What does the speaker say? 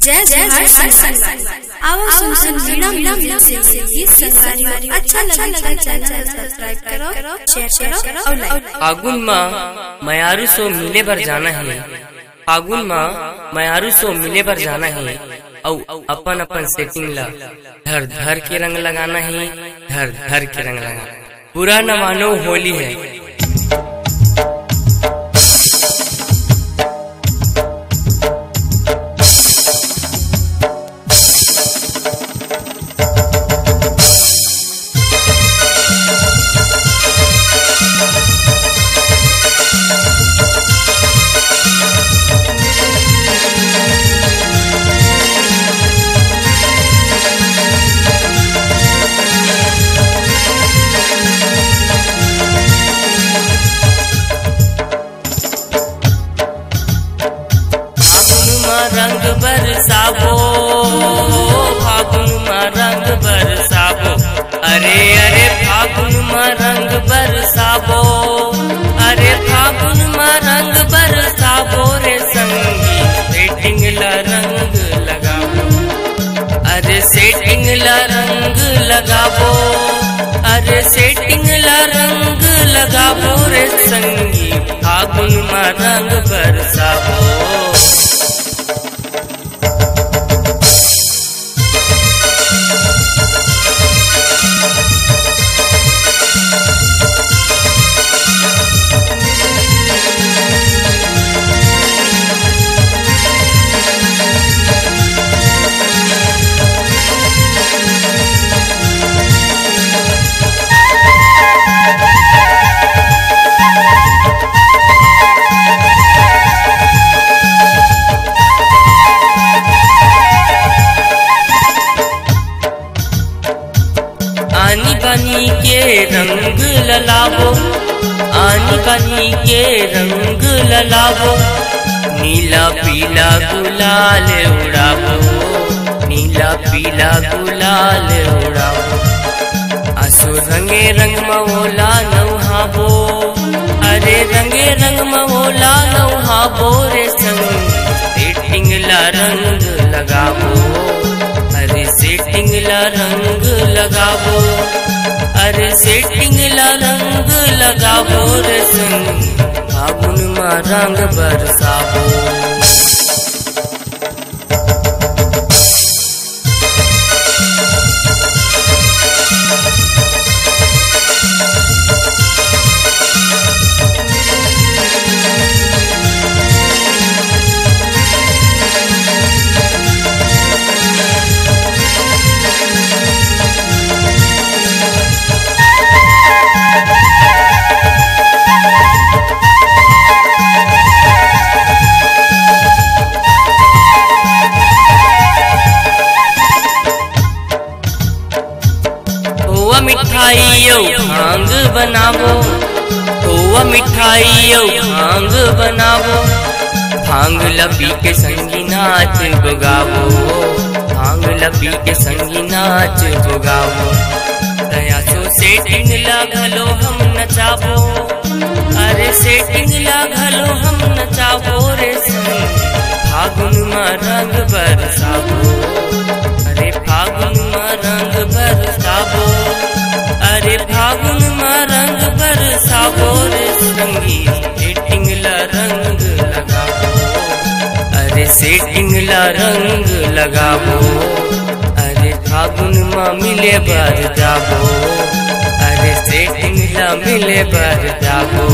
जय जय हर संग आओ सुन मीणा मीणा से गीत संगारी अच्छा लगे चैनल सब्सक्राइब करो शेयर करो और लाइक। फागुन माँ मयारू सो मिले बर जाना है, फागुन माँ मयारू सो मिले बर जाना है औ अपन अपन सेटिंग ला धर धर के रंग लगाना है, धर धर के रंग लगाना। बुरा न मानो होली है। रंग बरसाबो फागुन माँ रंग बरसाबो, अरे अरे फागुन माँ रंग बरसाबो, अरे फागुन माँ रंग बरसाबो रे संगी सेटिंग ला रंग लगाबो, अरे सेटिंग ला रंग लगाबो, अरे सेटिंग ला रंग लगाबो रे संगी फागुन माँ रंग बरसाबो। आनी बनी के रंग ललाबो, आनी बनी के रंग ललाबो, नीला पीला गुलाल उड़ाबो, नीला पीला गुलाल उड़ाबो। आसो रंगे रंग मवोला नौहाबो, अरे रंगे रंग मवोला नौहाबो रे संग सेटिंग ला रंग लगाबो, अरे सेटिंग ला रंग लगाबो, अरे सेटिंग ला रंग लगाबो रे संग फागुन माँ रंग बरसाबो। मिठाइयों भांग बनाबो, खोआ मिठाइयों भांग बनाबो, भांग लपी के संगी नाच गुगाबो, भांग लपी के संगी नाच गुगाबो। दया सो सेटिंग ला घलो हम नचाबो, अरे सेटिंग ला घलो हम नचाबो रे संग फागुन माँ रंग बरसाबो, अरे फागुन माँ रंग बरसाबो, अरे फागुन माँ रंग बरसाबो रे संगी सेटिंग ला रंग लगाबो, अरे सेटिंग ला रंग लगाबो, अरे फागुन माँ मिले बर जाबो, अरे सेटिंग ला मिले बर जाबो।